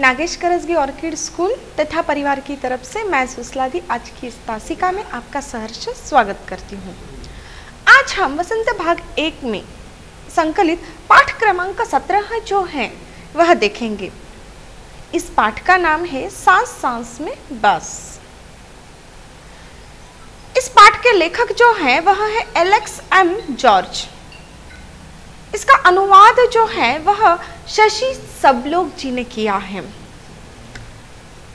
Nagesh Karasagi orchid school तथा परिवार की तरफ से मैं सुसलादी आज की इस तासिका में आपका सहर्ष स्वागत करती हूँ। आज हम वसंत भाग 1 में संकलित पाठ क्रमांक 17 जो है वह देखेंगे। इस पाठ का नाम है सांस सांस में बस। इस पाठ के लेखक जो है वह है एलेक्स एम जॉर्ज। इसका अनुवाद जो है वह शशि सबलोग जी ने किया है।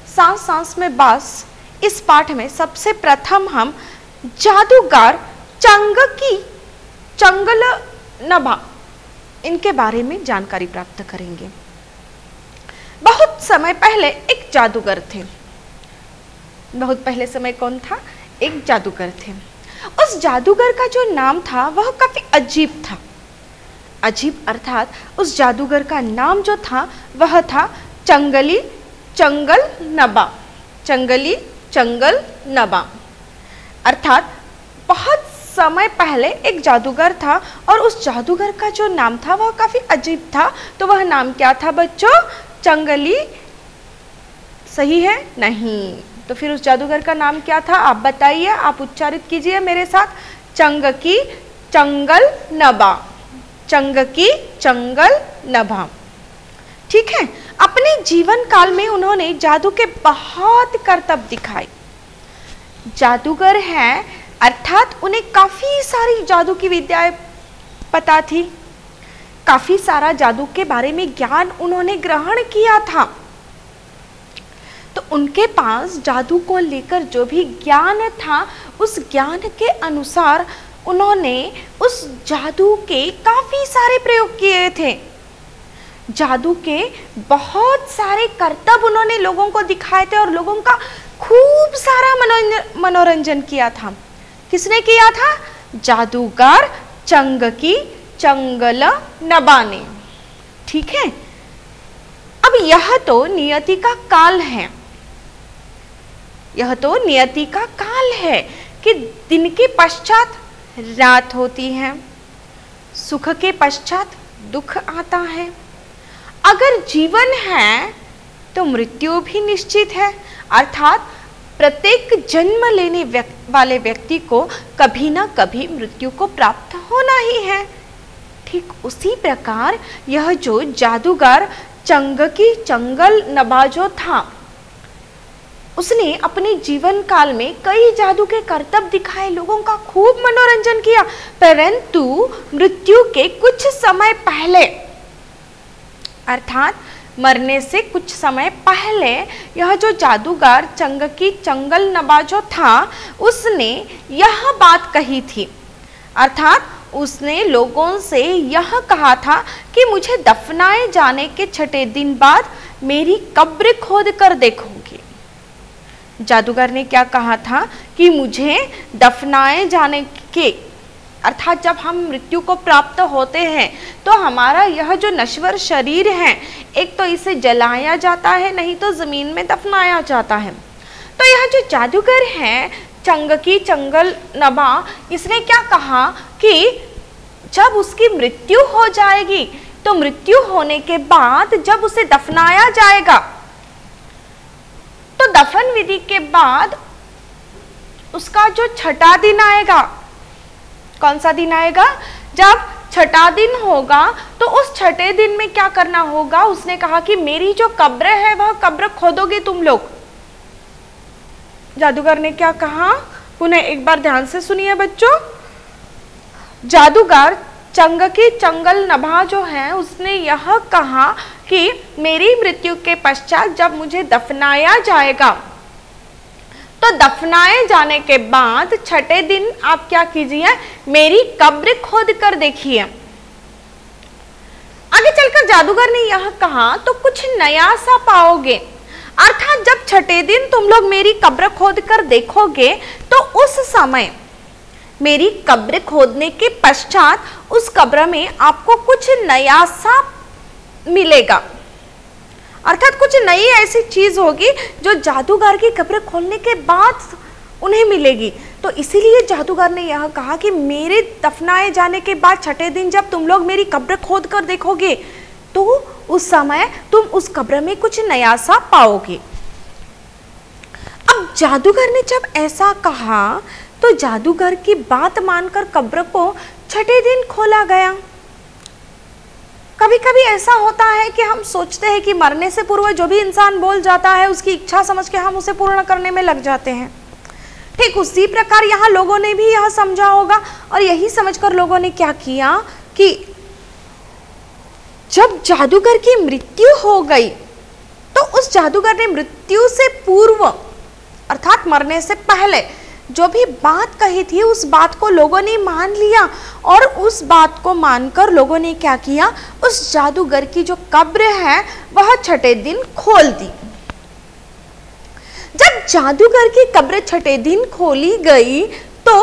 सांस सांस में बस इस पाठ में सबसे प्रथम हम जादूगर चंगकी चंगलनबा इनके बारे में जानकारी प्राप्त करेंगे। बहुत समय पहले एक जादूगर थे। बहुत पहले समय कौन था? एक जादूगर थे। उस जादूगर का जो नाम था वह काफी अजीब था। अजीब अर्थात उस जादूगर का नाम जो था वह था चंगली चंगलनबा। चंगली चंगलनबा अर्थात बहुत समय पहले एक जादूगर था और उस जादूगर का जो नाम था वह काफी अजीब था। तो वह नाम क्या था बच्चों? चंगली। सही है? नहीं। तो फिर उस जादूगर का नाम क्या था? आप बताइए, आप उच्चारित कीजिए मेरे साथ। चंगकी चंगलनबा। चंगकी चंगलनबा। ठीक है। अपने जीवन काल में उन्होंने जादू के बहुत करतब दिखाए। जादूगर हैं अर्थात उन्हें काफी सारी जादू की विद्याएं पता थी। काफी सारा जादू के बारे में ज्ञान उन्होंने ग्रहण किया था। तो उनके पास जादू को लेकर जो भी ज्ञान था उस ज्ञान के अनुसार उन्होंने उस जादू के काफी सारे प्रयोग किए थे। जादू के बहुत सारे करतब उन्होंने लोगों को दिखाए थे और लोगों का खूब सारा मनोरंजन किया था। किसने किया था? जादूगर चंगकी चंगलनबा ने। ठीक है। अब यह तो नियति का काल है। यह तो नियति का काल है कि दिन के पश्चात रात होती है, सुख के पश्चात दुख आता है। अगर जीवन है तो मृत्यु भी निश्चित है, अर्थात प्रत्येक जन्म लेने वाले व्यक्ति को कभी ना कभी मृत्यु को प्राप्त होना ही है। ठीक उसी प्रकार यह जो जादूगर चंगकी चंगलनबा जो था उसने अपने जीवन काल में कई जादू के करतब दिखाए, लोगों का खूब मनोरंजन किया। परंतु मृत्यु के कुछ समय पहले अर्थात मरने से कुछ समय पहले यह जो जादूगर चंगकी चंगलनबा जो था उसने यह बात कही थी। अर्थात उसने लोगों से यह कहा था कि मुझे दफनाए जाने के 6 दिन बाद मेरी कब्र खोद कर देखोगे। जादूगर ने क्या कहा था कि मुझे दफनाए जाने के अर्थात जब हम मृत्यु को प्राप्त होते हैं तो हमारा यह जो नश्वर शरीर है एक तो इसे जलाया जाता है, नहीं तो जमीन में दफनाया जाता है। तो यह जो जादूगर है चंगकी चंगलनबा इसने क्या कहा कि जब उसकी मृत्यु हो जाएगी तो मृत्यु होने के बाद जब उसे दफनाया जाएगा तो दफन विधि के बाद उसका जो 6ठा दिन आएगा। कौन सा दिन आएगा? जब 6ठा दिन होगा तो उस 6ठे दिन में क्या करना होगा? उसने कहा कि मेरी जो कब्र है वह कब्र खोदोगे तुम लोग। जादूगर ने क्या कहा? पुनः एक बार ध्यान से सुनिए बच्चों। जादूगर चंगकी चंगलनबा जो है उसने यह कहा कि मेरी मृत्यु के पश्चात जब मुझे दफनाया जाएगा तो दफनाए जाने के बाद 6ठे दिन आप क्या कीजिए? मेरी कब्र खोद कर देखिए। आगे चलकर जादूगर ने यह कहा तो कुछ नया सा पाओगे। अर्थात जब 6ठे दिन तुम लोग मेरी कब्र खोद कर देखोगे तो उस समय मेरी कब्र खोदने के पश्चात उस कब्र में आपको कुछ नया सा मिलेगा। अर्थात कुछ नई ऐसी चीज होगी जो जादूगर की कब्र खोलने के बाद उन्हें मिलेगी। तो इसीलिए जादूगर ने यह कहा कि मेरे दफनाए जाने के बाद 6ठे दिन जब तुम लोग मेरी कब्र खोद कर देखोगे तो उस समय तुम उस कब्र में कुछ नया सा पाओगे। अब जादूगर ने जब ऐसा कहा तो जादूगर की बात मानकर कब्र को छठे दिन खोला गया। कभी कभी ऐसा होता है कि हम सोचते हैं कि मरने से पूर्व जो भी इंसान बोल जाता है उसकी इच्छा समझ के हम उसे पूर्ण करने में लग जाते हैं। ठीक उसी प्रकार यहाँ लोगों ने भी यह समझा होगा और यही समझकर लोगों ने क्या किया कि जब जादूगर की मृत्यु हो गई तो उस जादूगर ने मृत्यु से पूर्व अर्थात मरने से पहले जो भी बात कही थी उस बात को लोगों ने मान लिया और उस बात को मानकर लोगों ने क्या किया, उस जादूगर की जो कब्र है वह छठे दिन खोल दी। जब जादूगर की कब्र छठे दिन खोली गई तो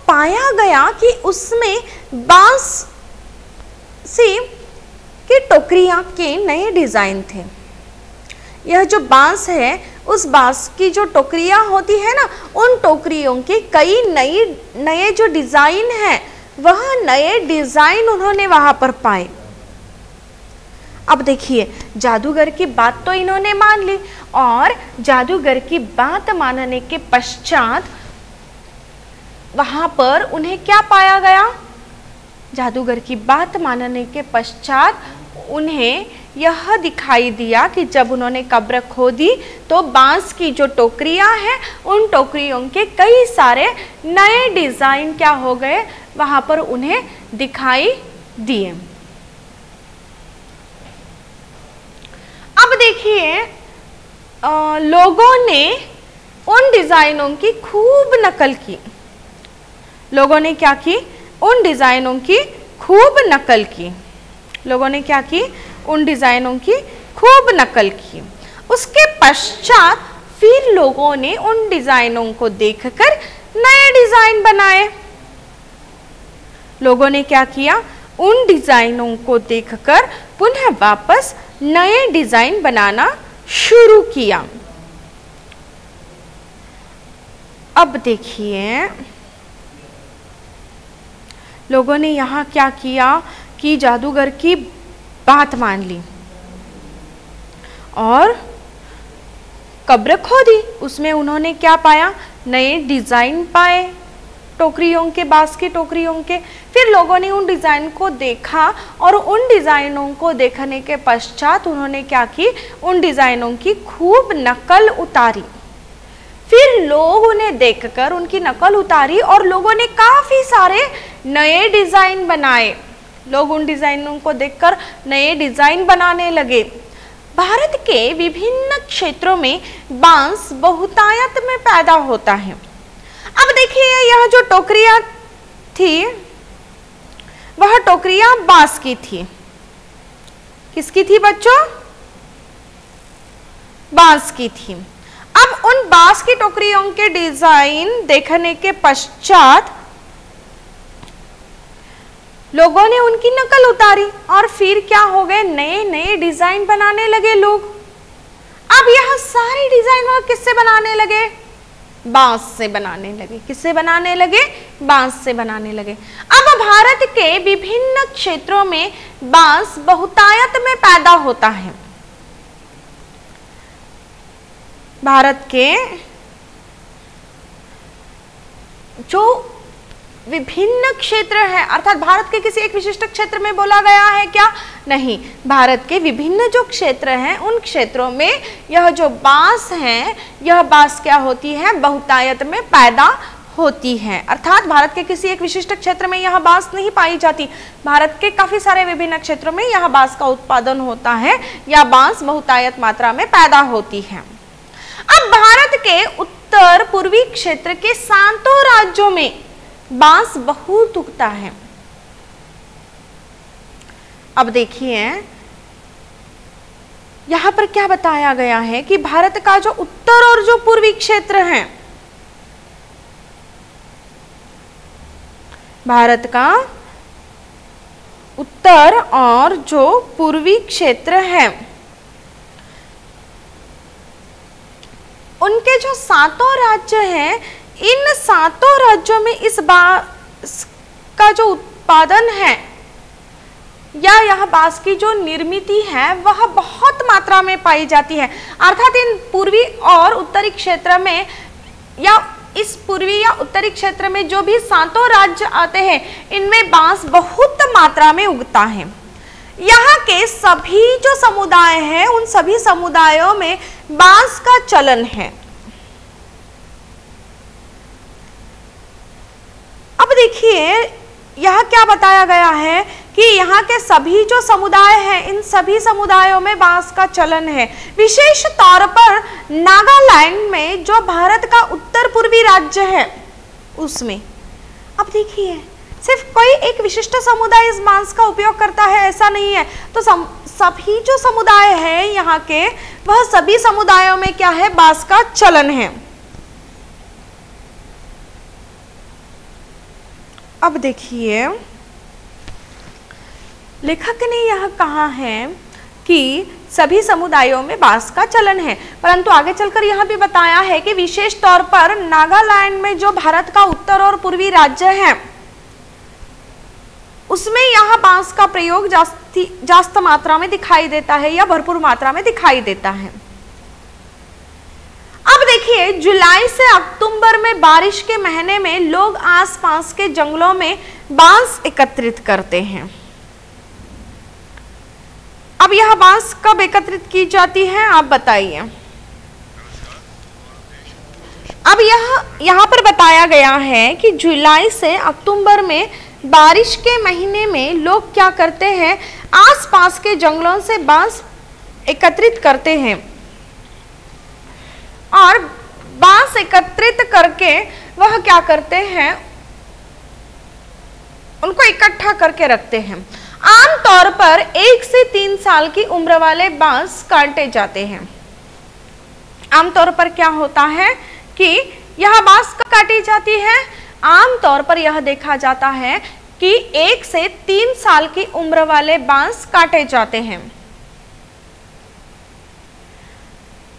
पाया गया कि उसमें बांस से की टोकरियां के नए डिजाइन थे। यह जो बांस है उस बांस की जो टोकरियां होती है ना, उन टोकरियों के कई नए जो डिजाइन है वह नए डिजाइन उन्होंने वहां पर पाए। अब देखिए जादूगर की बात तो इन्होंने मान ली और जादूगर की बात मानने के पश्चात वहां पर उन्हें क्या पाया गया, जादूगर की बात मानने के पश्चात उन्हें यह दिखाई दिया कि जब उन्होंने कब्र खोदी तो बांस की जो टोकरियां हैं उन टोकरियों के कई सारे नए डिजाइन क्या हो गए, वहां पर उन्हें दिखाई दिए। अब देखिए लोगों ने उन डिजाइनों की खूब नकल की। लोगों ने क्या की, उन डिजाइनों की खूब नकल की। लोगों ने क्या की, उन डिजाइनों की खूब नकल की। उसके पश्चात फिर लोगों ने उन डिजाइनों को देखकर नए डिजाइन बनाए। लोगों ने क्या किया, उन डिजाइनों को देखकर पुनः वापस नए डिजाइन बनाना शुरू किया। अब देखिए लोगों ने यहाँ क्या किया कि जादूगर की बात मान ली और कब्र खोदी। उसमें उन्होंने क्या पाया, नए डिजाइन पाए टोकरियों के, बांस की टोकरियों के। फिर लोगों ने उन डिजाइन को देखा और उन डिजाइनों को देखने के पश्चात उन्होंने क्या की, उन डिजाइनों की खूब नकल उतारी। फिर लोग उन्हें देखकर उनकी नकल उतारी और लोगों ने काफी सारे नए डिजाइन बनाए। लोग उन डिजाइनों को देखकर नए डिजाइन बनाने लगे। भारत के विभिन्न क्षेत्रों में बांस बहुतायत में पैदा होता है। अब देखिए यह जो टोकरियां थी वह टोकरियां बांस की थी। किसकी थी बच्चों, बांस की थी। अब उन बांस की टोकरियों के डिजाइन देखने के पश्चात लोगों ने उनकी नकल उतारी और फिर क्या हो गए, नए नए डिजाइन बनाने लगे लोग। अब यह सारे डिजाइन वह किससे बनाने लगे, बांस से बनाने लगे। किससे बनाने लगे, बांस से बनाने लगे। अब भारत के विभिन्न क्षेत्रों में बांस बहुतायत में पैदा होता है। भारत के जो विभिन्न क्षेत्र है, अर्थात भारत के किसी एक विशिष्ट क्षेत्र में बोला गया है क्या, नहीं, भारत के विभिन्न जो क्षेत्र हैं उन क्षेत्रों में यह जो बांस है, यह बांस क्या होती है, बहुतायत में पैदा होती है। अर्थात भारत के किसी एक विशिष्ट क्षेत्र में यह बांस नहीं पाई जाती, भारत के काफी सारे विभिन्न क्षेत्रों में यह बांस का उत्पादन होता है या बांस बहुतायत मात्रा में पैदा होती है। अब भारत के उत्तर पूर्वी क्षेत्र के 7 राज्यों में बांस बहुत उगता है। अब देखिए यहां पर क्या बताया गया है कि भारत का जो उत्तर और जो पूर्वी क्षेत्र है, भारत का उत्तर और जो पूर्वी क्षेत्र है उनके जो 7 राज्य हैं, इन 7 राज्यों में इस बांस का जो उत्पादन है या यह बांस की जो निर्मित है वह बहुत मात्रा में पाई जाती है। अर्थात इन पूर्वी और उत्तरी क्षेत्र में या इस पूर्वी या उत्तरी क्षेत्र में जो भी 7 राज्य आते हैं इनमें बांस बहुत मात्रा में उगता है। यहाँ के सभी जो समुदाय हैं उन सभी समुदायों में बांस का चलन है। अब देखिए यह क्या बताया गया है कि यहाँ के सभी जो समुदाय हैं इन सभी समुदायों में बांस का चलन है। विशेष तौर पर नागालैंड में जो भारत का उत्तर पूर्वी राज्य है उसमें। अब देखिए सिर्फ कोई एक विशिष्ट समुदाय इस बांस का उपयोग करता है ऐसा नहीं है, तो सभी जो समुदाय हैं यहाँ के वह सभी समुदायों में क्या है, बांस का चलन है। अब देखिए लेखक ने यह कहा है कि सभी समुदायों में बांस का चलन है, परंतु आगे चलकर यह भी बताया है कि विशेष तौर पर नागालैंड में जो भारत का उत्तर और पूर्वी राज्य है उसमें यहाँ बांस का प्रयोग जास्त मात्रा में दिखाई देता है या भरपूर मात्रा में दिखाई देता है। अब देखिए जुलाई से अक्टूबर में बारिश के महीने में लोग आसपास के जंगलों में बांस एकत्रित करते हैं। अब यह बांस कब एकत्रित की जाती है आप बताइए। अब यहाँ पर बताया गया है कि जुलाई से अक्टूबर में बारिश के महीने में लोग क्या करते हैं, आसपास के जंगलों से बांस एकत्रित करते हैं और बांस एकत्रित करके वह क्या करते हैं, उनको इकट्ठा करके रखते हैं। आमतौर पर 1 से 3 साल की उम्र वाले बांस काटे जाते हैं। आमतौर पर क्या होता है कि यह बांस काटी जाती है, आमतौर पर यह देखा जाता है कि 1 से 3 साल की उम्र वाले बांस काटे जाते हैं।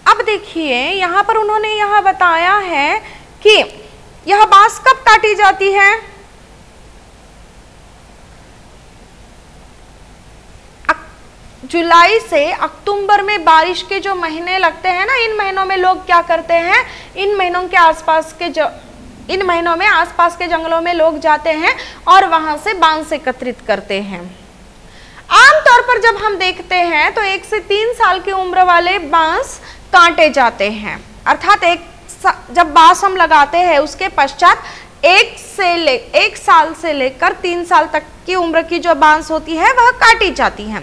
अब देखिए यहाँ पर उन्होंने यह बताया है कि यह बांस कब काटी जाती है, जुलाई से अक्टूबर में बारिश के जो महीने लगते हैं ना, इन महीनों में लोग क्या करते हैं, इन महीनों में आसपास के जंगलों में लोग जाते हैं और वहां से बांस एकत्रित करते हैं। आमतौर पर जब हम देखते हैं तो 1 से 3 साल की उम्र वाले बांस काटे जाते हैं, अर्थात जब बांस हम लगाते हैं उसके पश्चात 1 साल से लेकर 3 साल तक की उम्र की जो बांस होती है वह काटी जाती है।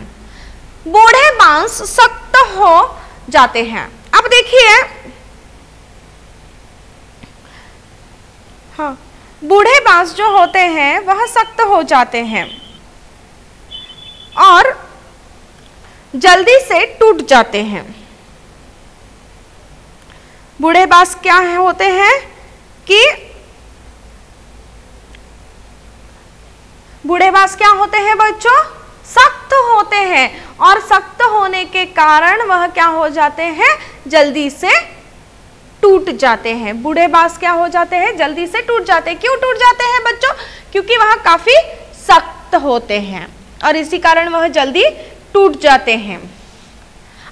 बूढ़े बांस सख्त हो जाते हैं। अब देखिए हाँ, बूढ़े बांस जो होते हैं वह सख्त हो जाते हैं और जल्दी से टूट जाते हैं। बूढ़े बांस क्या होते हैं कि बूढ़े बांस क्या होते हैं बच्चों, सख्त होते हैं और सख्त होने के कारण वह क्या हो जाते हैं, जल्दी से टूट जाते हैं। बूढ़े बांस क्या हो जाते हैं, जल्दी से टूट जाते हैं। क्यों टूट जाते हैं बच्चों, क्योंकि वह काफी सख्त होते हैं और इसी कारण वह जल्दी टूट जाते हैं।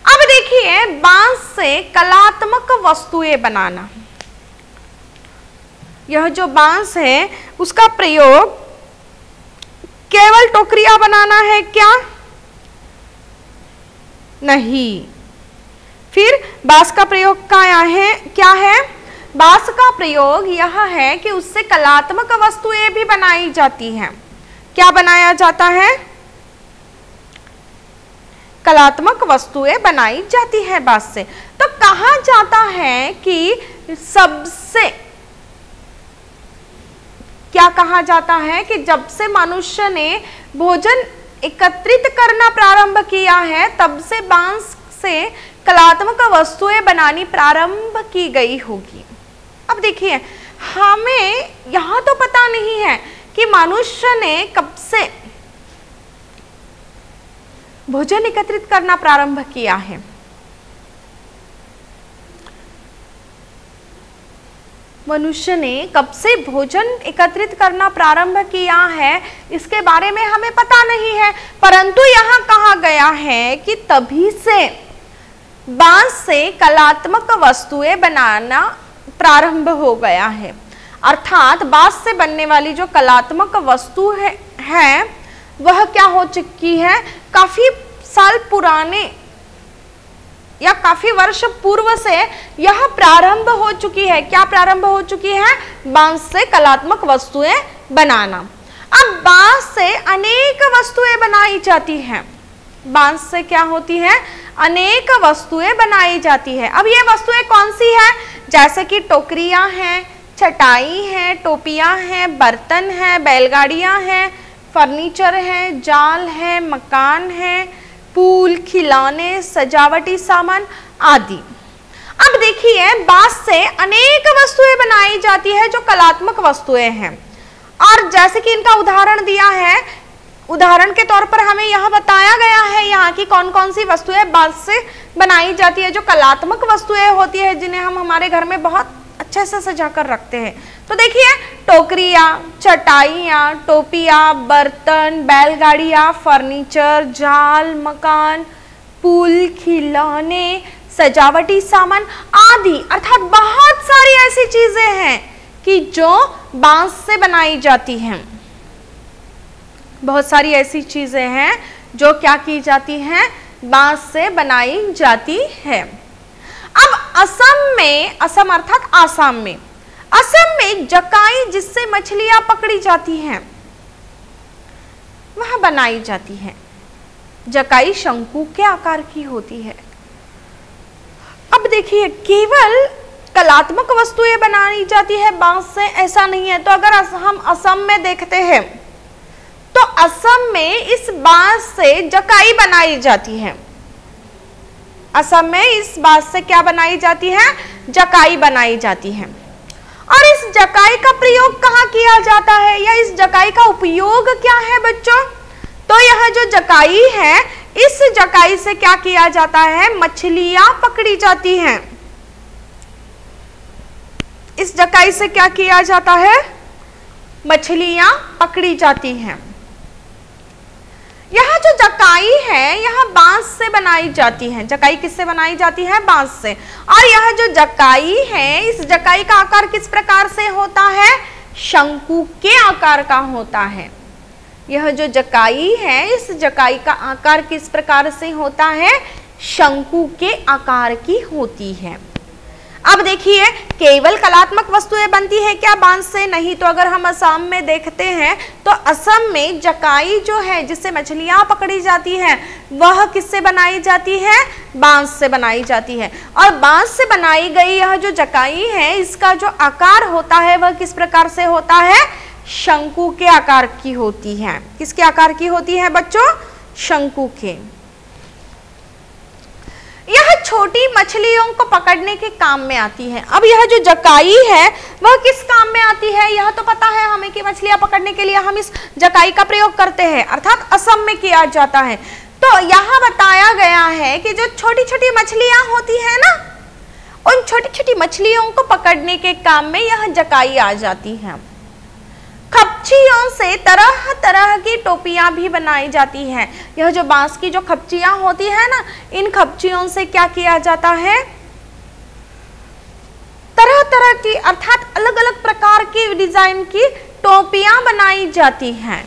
अब देखिए बांस से कलात्मक वस्तुएं बनाना, यह जो बांस है उसका प्रयोग केवल टोकरियां बनाना है क्या, नहीं। फिर बांस का प्रयोग क्या है, बांस का प्रयोग यह है कि उससे कलात्मक वस्तुएं भी बनाई जाती हैं। क्या बनाया जाता है, कलात्मक वस्तुएं बनाई जाती है बांस से। तो कहा जाता है कि सबसे क्या कहा जाता है कि जब से मनुष्य ने भोजन एकत्रित करना प्रारंभ किया है तब से बांस से कलात्मक वस्तुएं बनानी प्रारंभ की गई होगी। अब देखिए हमें यहां तो पता नहीं है कि मनुष्य ने कब से भोजन एकत्रित करना प्रारंभ किया है। मनुष्य ने कब से भोजन एकत्रित करना प्रारंभ किया है इसके बारे में हमें पता नहीं है, परंतु यहाँ कहा गया है कि तभी से बांस से कलात्मक वस्तुएं बनाना प्रारंभ हो गया है। अर्थात बांस से बनने वाली जो कलात्मक वस्तु है वह क्या हो चुकी है, काफी साल पुराने या काफी वर्ष पूर्व से यह प्रारंभ हो चुकी है। क्या प्रारंभ हो चुकी है? बांस से कलात्मक वस्तुएं बनाना। अब बांस से अनेक वस्तुएं बनाई जाती हैं। बांस से क्या होती है? अनेक वस्तुएं बनाई जाती है। अब ये वस्तुएं कौन सी है? जैसे कि टोकरियां हैं, चटाई है, टोपियां हैं, बर्तन है, बैलगाड़ियां हैं, फर्नीचर है, जाल है, मकान है, पुल, खिलौने, सजावटी सामान आदि। अब देखिए, बांस से अनेक वस्तुएं बनाई जाती है जो कलात्मक वस्तुएं हैं, और जैसे कि इनका उदाहरण दिया है, उदाहरण के तौर पर हमें यह बताया गया है यहाँ की कौन कौन सी वस्तुएं बांस से बनाई जाती है, जो कलात्मक वस्तुएं होती है जिन्हें हम हमारे घर में बहुत अच्छे से सजा कर रखते हैं। तो देखिए, टोकरियाँ, चटाइयाँ, टोपियाँ, बर्तन, बैलगाड़ियाँ, फर्नीचर, जाल, मकान, पुल, खिलौने, सजावटी सामान आदि, अर्थात बहुत सारी ऐसी चीजें हैं कि जो बांस से बनाई जाती हैं। बहुत सारी ऐसी चीजें हैं जो क्या की जाती हैं? बांस से बनाई जाती है। अब असम अर्थात आसाम में जकाई, जिससे मछलियां पकड़ी जाती हैं, वह बनाई जाती है। जकाई शंकु के आकार की होती है। अब देखिए, केवल कलात्मक वस्तुएं बनाई जाती है बांस से, ऐसा नहीं है। तो अगर हम असम में देखते हैं तो असम में इस बांस से जकाई बनाई जाती है। असम में इस बांस से क्या बनाई जाती है? जकाई बनाई जाती है। और इस जकाई का प्रयोग कहाँ किया जाता है, या इस जकाई का उपयोग क्या है बच्चों? तो यह जो जकाई है, इस जकाई से क्या किया जाता है? मछलियां पकड़ी जाती हैं। इस जकाई से क्या किया जाता है? मछलियां पकड़ी जाती हैं। यह जो जकाई है, यह बांस से बनाई जाती है। जकाई किससे बनाई जाती है? बांस से। और यह जो जकाई है, इस जकाई का आकार किस प्रकार से होता है? शंकु के आकार का होता है। यह जो जकाई है, इस जकाई का आकार किस प्रकार से होता है? शंकु के आकार की होती है। अब देखिए, केवल कलात्मक वस्तुएं बनती है क्या बांस से? नहीं। तो अगर हम असम में देखते हैं तो असम में जकाई जो है, जिससे मछलियां पकड़ी जाती हैं, वह किससे बनाई जाती है? बांस से बनाई जाती है। और बांस से बनाई गई यह जो जकाई है, इसका जो आकार होता है वह किस प्रकार से होता है? शंकु के आकार की होती है। किसके आकार की होती है बच्चों? शंकु के। यह छोटी मछलियों को पकड़ने के काम में आती है। अब यह जो जकाई है वह किस काम में आती है? यह तो पता है हमें कि मछलियां पकड़ने के लिए हम इस जकाई का प्रयोग करते हैं, अर्थात असम में किया जाता है। तो यहाँ बताया गया है कि जो छोटी छोटी मछलियां होती है ना, उन छोटी छोटी मछलियों को पकड़ने के काम में यह जकाई आ जाती है। खपचियों से तरह तरह की टोपियां भी बनाई जाती हैं। यह जो बांस की जो खपचियां होती है ना, इन खपचियों से क्या किया जाता है? तरह तरह की, अर्थात अलग अलग प्रकार की डिजाइन की टोपियां बनाई जाती हैं।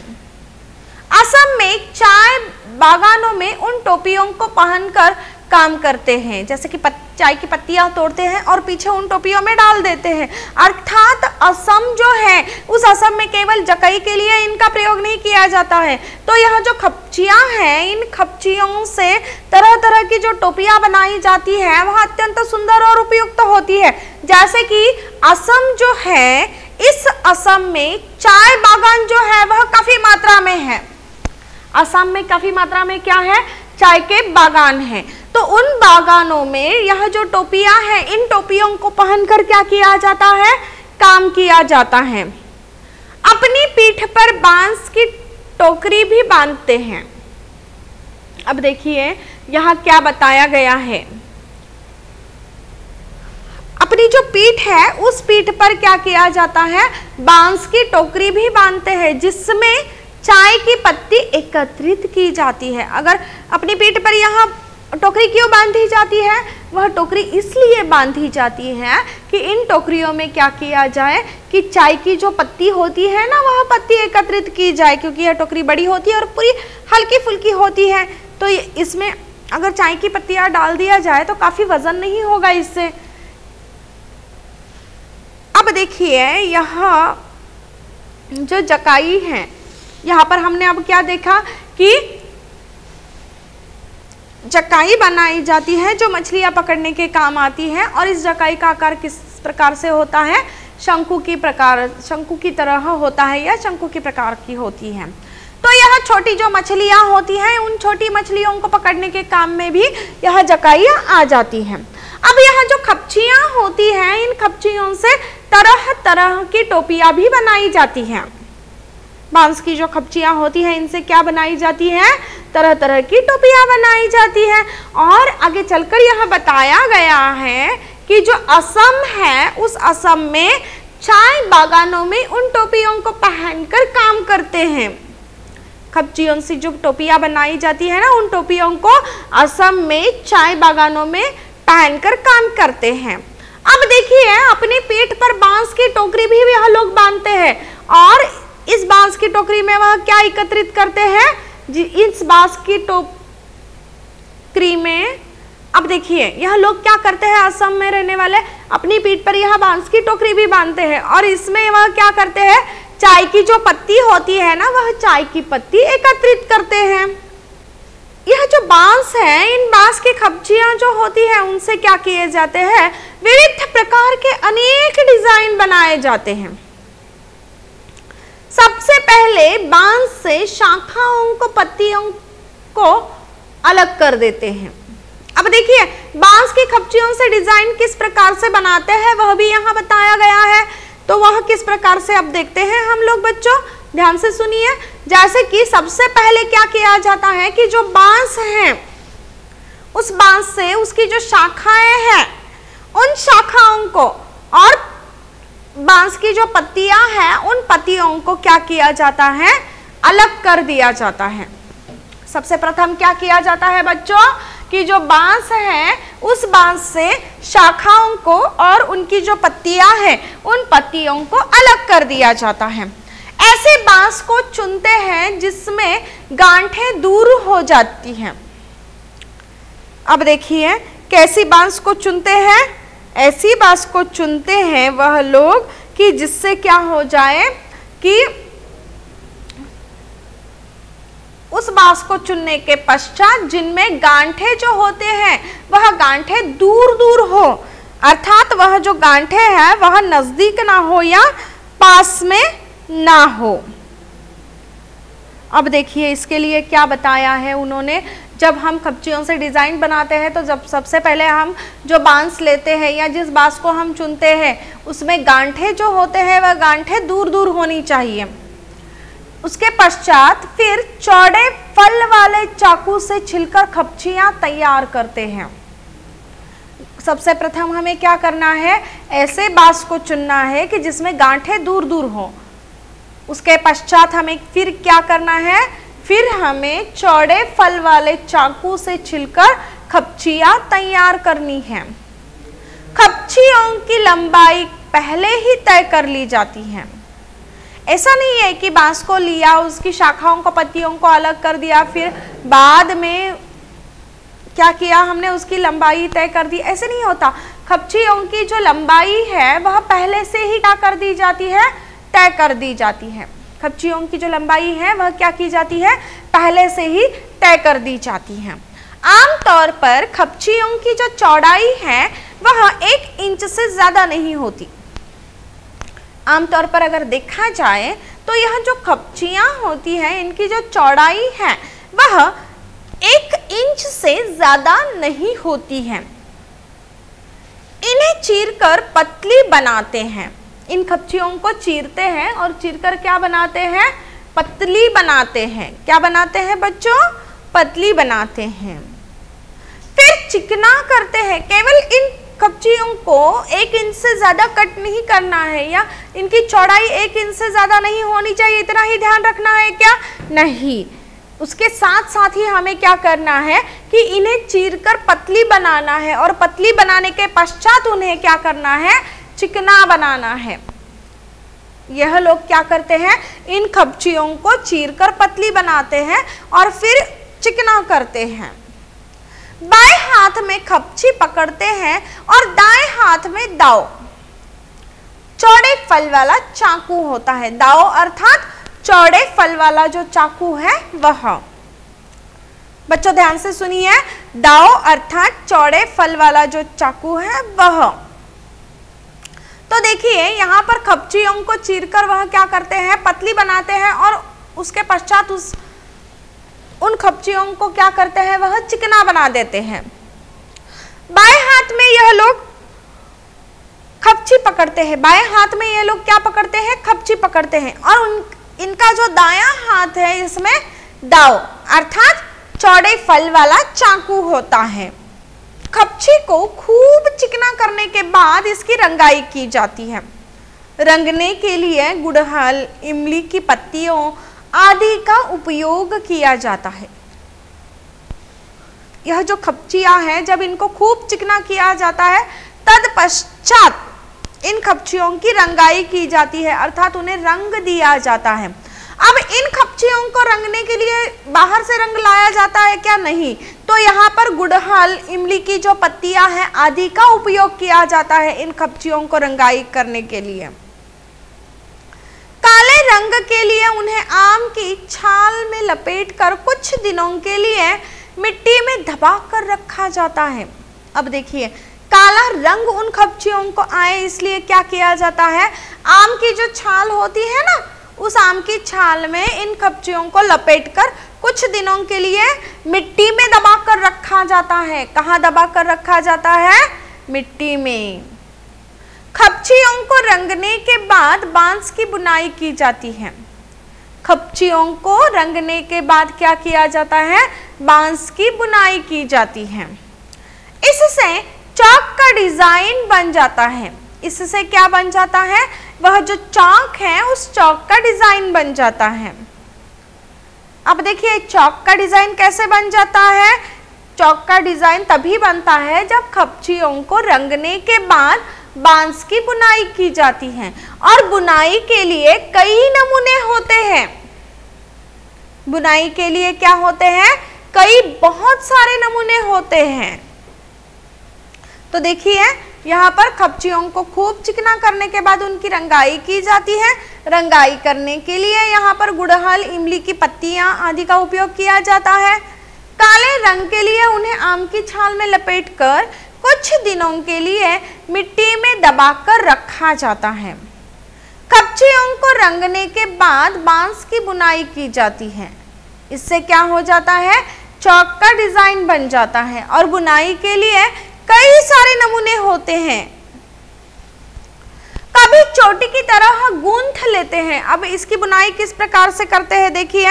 असम में चाय बागानों में उन टोपियों को पहनकर काम करते हैं, जैसे कि चाय की पत्तियां तोड़ते हैं और पीछे उन टोपियों में डाल देते हैं। अर्थात असम जो है, उस असम में केवल जकाई के लिए इनका प्रयोग नहीं किया जाता है। तो यह जो खपचियां हैं, इन खपचियों से तरह तरह की जो टोपियां बनाई जाती है, वह अत्यंत सुंदर और उपयुक्त होती है। जैसे कि असम जो है, इस असम में चाय बागान जो है वह काफी मात्रा में है। असम में काफी मात्रा में क्या है? चाय के बागान हैं। तो उन बागानों में यह जो टोपियां हैं, इन टोपियों को पहनकर क्या किया जाता है? काम किया जाता है। अपनी पीठ पर बांस की टोकरी भी बांधते हैं। अब देखिए, यहाँ क्या बताया गया है। अपनी जो पीठ है उस पीठ पर क्या किया जाता है, बांस की टोकरी भी बांधते हैं जिसमें चाय की पत्ती एकत्रित की जाती है। अगर अपनी पीठ पर यहाँ टोकरी क्यों बांधी जाती है, वह टोकरी इसलिए बांधी जाती है कि इन टोकरियों में क्या किया जाए कि चाय की जो पत्ती होती है ना, वह पत्ती एकत्रित की जाए, क्योंकि यह टोकरी बड़ी होती है और पूरी हल्की फुल्की होती है। तो इसमें अगर चाय की पत्तियां डाल दिया जाए तो काफी वजन नहीं होगा इससे। अब देखिए यहाँ जो जकाई है, यहाँ पर हमने अब क्या देखा कि जकाई बनाई जाती है जो मछलियां पकड़ने के काम आती है, और इस जकाई का आकार किस प्रकार से होता है, शंकु की तरह होता है या शंकु के प्रकार की होती है। तो यह छोटी जो मछलियां होती हैं, उन छोटी मछलियों को पकड़ने के काम में भी यह जकाइयां आ जाती हैं। अब यह जो खपचियां होती हैं, इन खपचियों से तरह तरह की टोपियां भी बनाई जाती हैं। बांस की जो खपचियां होती हैं, इनसे क्या बनाई जाती है, तरह तरह की टोपियां बनाई जाती है। और आगे चलकर यह बताया गया है कि जो असम है, उस असम में चाय बागानों में उन टोपियों को पहनकर काम करते हैं। खपचियों से जो टोपियां बनाई जाती है ना, उन टोपियों को असम में चाय बागानों में पहनकर काम करते हैं। अब देखिए अपनी पीठ पर बांस की टोकरी भी यह लोग बांधते हैं, और इस बांस की टोकरी में वह क्या एकत्रित करते हैं, इस बांस की टोकरी में अब देखिए यह लोग क्या करते हैं, असम में रहने वाले अपनी पीठ पर यह बांस की टोकरी भी बांधते हैं, और इसमें वह क्या करते हैं, चाय की जो पत्ती होती है ना, वह चाय की पत्ती एकत्रित करते हैं। यह जो बांस है, इन बांस की खपचियां जो होती है, उनसे क्या किए जाते हैं, विविध प्रकार के अनेक डिजाइन बनाए जाते हैं। सबसे पहले बांस से शाखाओं को, पत्तियों को अलग कर देते हैं। अब देखिए बांस की खपचियों से डिजाइन किस प्रकार से बनाते हैं, वह भी यहाँ बताया गया है। तो वह किस प्रकार से अब देखते हैं हम लोग बच्चों, ध्यान से सुनिए। जैसे कि सबसे पहले क्या किया जाता है कि जो बांस है, उस बांस से उसकी जो शाखाएं हैं, उन शाखाओं को और बांस की जो पत्तियां हैं, उन पत्तियों को क्या किया जाता है, अलग कर दिया जाता है। सबसे प्रथम क्या किया जाता है बच्चों कि जो बांस है, उस बांस से शाखाओं को और उनकी जो पत्तियां हैं, उन पत्तियों को अलग कर दिया जाता है। ऐसे बांस को चुनते हैं जिसमें गांठें दूर हो जाती हैं। अब देखिए कैसी बांस को चुनते हैं, ऐसी बांस को चुनते हैं वह लोग कि जिससे क्या हो जाए कि उस बांस को चुनने के पश्चात जिनमें गांठे जो होते हैं वह गांठे दूर दूर हो, अर्थात वह जो गांठे हैं वह नजदीक ना हो या पास में ना हो। अब देखिए इसके लिए क्या बताया है उन्होंने, जब हम खपचियों से डिजाइन बनाते हैं तो जब सबसे पहले हम जो बांस लेते हैं या जिस बांस को हम चुनते हैं उसमें गांठे जो होते हैं वह गांठे दूर दूर होनी चाहिए। उसके पश्चात फिर चौड़े फल वाले चाकू से छिलकर खपचियां तैयार करते हैं। सबसे प्रथम हमें क्या करना है, ऐसे बांस को चुनना है कि जिसमें गांठे दूर दूर हो। उसके पश्चात हमें फिर क्या करना है, फिर हमें चौड़े फल वाले चाकू से छिलकर खपचियां तैयार करनी है। खपचियों की लंबाई पहले ही तय कर ली जाती है। ऐसा नहीं है कि बांस को लिया, उसकी शाखाओं को, पत्तियों को अलग कर दिया, फिर बाद में क्या किया हमने, उसकी लंबाई तय कर दी, ऐसे नहीं होता। खपचियों की जो लंबाई है वह पहले से ही क्या कर दी जाती है, तय कर दी जाती है। खपचियों की जो लंबाई है वह क्या की जाती है, पहले से ही तय कर दी जाती है। आमतौर पर खपचियों की जो चौड़ाई है वह 1 इंच से ज्यादा नहीं होती। आमतौर पर अगर देखा जाए तो यह जो खपचियां होती हैं, इनकी जो चौड़ाई है वह 1 इंच से ज्यादा नहीं होती है। इन्हें चीरकर पतली बनाते हैं। इन खपचियों को चीरते हैं और चीरकर क्या बनाते हैं, पतली बनाते हैं। क्या बनाते हैं बच्चों, पतली बनाते हैं। फिर चिकना करते हैं। केवल इन कपचियों को 1 इंच से ज़्यादा कट नहीं करना है, या इनकी चौड़ाई 1 इंच से ज़्यादा नहीं होनी चाहिए, इतना ही ध्यान रखना है क्या? नहीं, उसके साथ साथ ही हमें क्या करना है कि इन्हें चीरकर पतली बनाना है, और पतली बनाने के पश्चात उन्हें क्या करना है? चिकना बनाना है। यह लोग क्या करते हैं? इन कपचियों को चीरकर पतली बनाते हैं और फिर चिकना करते हैं। बाएं हाथ में कपची पकड़ते हैं और दाएं हाथ में दाव, चौड़े फल वाला चाकू होता है। दाव अर्थात चौड़े फल वाला जो चाकू है वह। बच्चों ध्यान से सुनिए, दाव अर्थात चौड़े फल वाला जो चाकू है वह। तो देखिए यहाँ पर कपचियों को चीरकर वह क्या करते हैं? पतली बनाते हैं, और उसके पश्चात उन कपचियों को क्या करते हैं? वह चिकना बना देते हैं। बाएं हाथ में यह लोग कपची पकड़ते हैं, बाएं हाथ में ये लोग क्या पकड़ते हैं? कपची पकड़ते हैं, और इनका जो दायां हाथ है इसमें दाव अर्थात चौड़े फल वाला चाकू होता है। कपची को खूब चिकना करने के बाद इसकी रंगाई की जाती है। रंगने के लिए गुड़हल, इमली की पत्तियों आदि का उपयोग किया जाता है। यह जो कपचियां हैं, जब इनको खूब चिकना किया जाता है तत्पश्चात इन कपचियों की रंगाई की जाती है, अर्थात उन्हें रंग दिया जाता है। अब इन कपचियों को रंगने के लिए बाहर से रंग लाया जाता है क्या? नहीं। तो यहाँ पर गुड़हल, इमली की जो पत्तियां हैं आदि का उपयोग किया जाता है इन कपचियों को रंगाई करने के लिए। काले रंग के लिए उन्हें आम की छाल में लपेटकर कुछ दिनों के लिए मिट्टी में दबा कर रखा जाता है। अब देखिए, काला रंग उन कपचियों को आए इसलिए क्या किया जाता है? आम की जो छाल होती है ना, उस आम की छाल में इन कपचियों को लपेटकर कुछ दिनों के लिए मिट्टी में दबा कर रखा जाता है। कहाँ दबा कर रखा जाता है? मिट्टी में। कपचियों को रंगने के बाद बांस की बुनाई की जाती है। कपचियों को रंगने के बाद क्या किया जाता है? बांस की बुनाई की जाती है। इससे चौक का डिजाइन बन जाता है। इससे क्या बन जाता है? वह जो चौक है उस चौक का डिजाइन बन जाता है। अब देखिए, चौक का डिजाइन कैसे बन जाता है? चौक का डिजाइन तभी बनता है जब कपचियों को रंगने के बाद बांस की बुनाई की जाती है, और बुनाई के लिए कई नमूने होते हैं। बुनाई के लिए क्या होते हैं? कई बहुत सारे नमूने होते हैं। तो देखिए, यहाँ पर कपचियों को खूब चिकना करने के बाद उनकी रंगाई की जाती है। रंगाई करने के लिए यहाँ पर गुड़हल, इमली की पत्तियां आदि का उपयोग किया जाता है। काले रंग के लिए उन्हें आम की छाल में लपेटकर कुछ दिनों के लिए मिट्टी में दबाकर रखा जाता है। कपचियों को रंगने के बाद बांस की बुनाई की जाती है। इससे क्या हो जाता है? चौक का डिजाइन बन जाता है, और बुनाई के लिए कई सारे नमूने होते हैं। कभी चोटी की तरह गूंथ लेते हैं। अब इसकी बुनाई किस प्रकार से करते हैं? देखिए,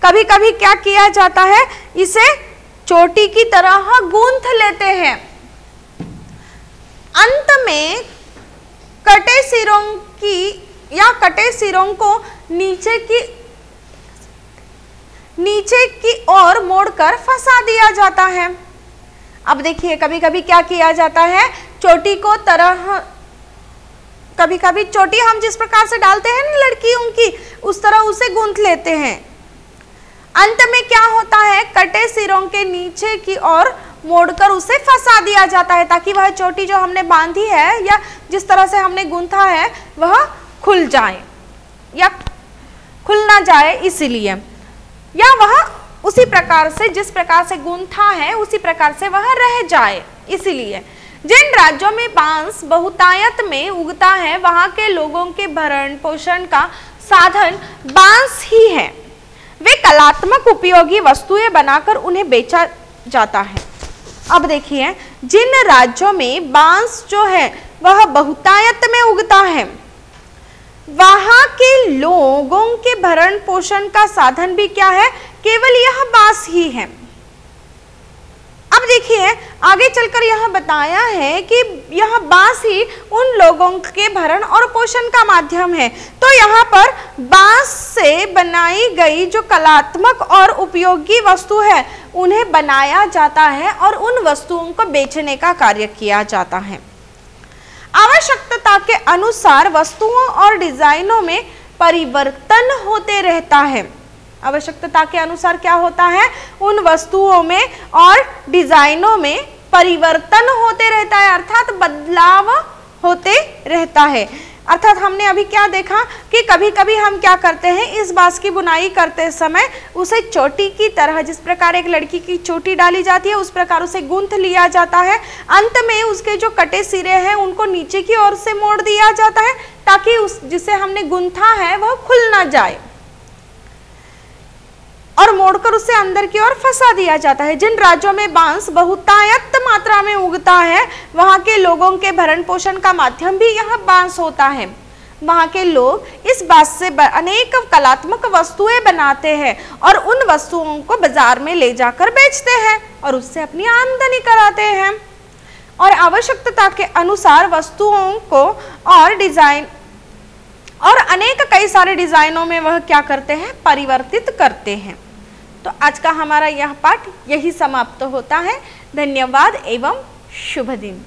कभी कभी क्या किया जाता है? इसे चोटी की तरह गूंथ लेते हैं। अंत में कटे सिरों की या कटे सिरों को नीचे की ओर मोड़कर फंसा दिया जाता है। अब देखिए, कभी कभी क्या किया जाता है? चोटी को कभी कभी चोटी हम जिस प्रकार से डालते हैं ना लड़कियों की, उस तरह उसे गूंथ लेते हैं। अंत में क्या होता है? कटे सिरों के नीचे की ओर मोड़कर उसे फंसा दिया जाता है, ताकि वह चोटी जो हमने बांधी है या जिस तरह से हमने गूंथा है वह खुल जाए या खुल ना जाए, इसलिए, या वह उसी प्रकार से जिस प्रकार से गूंथा है उसी प्रकार से वह रह जाए, इसलिए। जिन राज्यों में बांस बहुतायत में उगता है वहां के लोगों के भरण पोषण का साधन बांस ही है। वे कलात्मक उपयोगी वस्तुएं बनाकर उन्हें बेचा जाता है। अब देखिए, जिन राज्यों में बांस जो है वह बहुतायत में उगता है वहां के लोगों के भरण पोषण का साधन भी क्या है? केवल यह बांस ही है। अब देखिए आगे चलकर यह बताया है कि यह बांस ही उन लोगों के भरण और पोषण का माध्यम है। तो यहाँ पर बांस से बनाई गई जो कलात्मक और उपयोगी वस्तु है उन्हें बनाया जाता है और उन वस्तुओं को बेचने का कार्य किया जाता है। आवश्यकता के अनुसार वस्तुओं और डिजाइनों में परिवर्तन होते रहता है। आवश्यकता के अनुसार क्या होता है, उन वस्तुओं में और डिजाइनों में परिवर्तन होते रहता है, अर्थात बदलाव होते रहता है। अर्थात हमने अभी क्या देखा कि कभी कभी हम क्या करते हैं, इस बांस की बुनाई करते समय उसे चोटी की तरह, जिस प्रकार एक लड़की की चोटी डाली जाती है उस प्रकार उसे गूंथ लिया जाता है। अंत में उसके जो कटे सिरे हैं उनको नीचे की ओर से मोड़ दिया जाता है ताकि उस जिसे हमने गूंथा है वह खुल ना जाए और मोड़कर उसे अंदर की ओर फंसा दिया जाता है। जिन राज्यों में बांस बहुतायत मात्रा में उगता है वहां के लोगों के भरण पोषण का माध्यम भी यह बांस होता है। वहां के लोग इस बांस से अनेक कलात्मक वस्तुएं बनाते हैं और उन वस्तुओं को बाजार में ले जाकर बेचते हैं और उससे अपनी आमदनी कराते हैं। और आवश्यकता के अनुसार वस्तुओं को और डिजाइन और अनेक कई सारे डिजाइनों में वह क्या करते हैं, परिवर्तित करते हैं। तो आज का हमारा यह पाठ यही समाप्त होता है। धन्यवाद एवं शुभ दिन।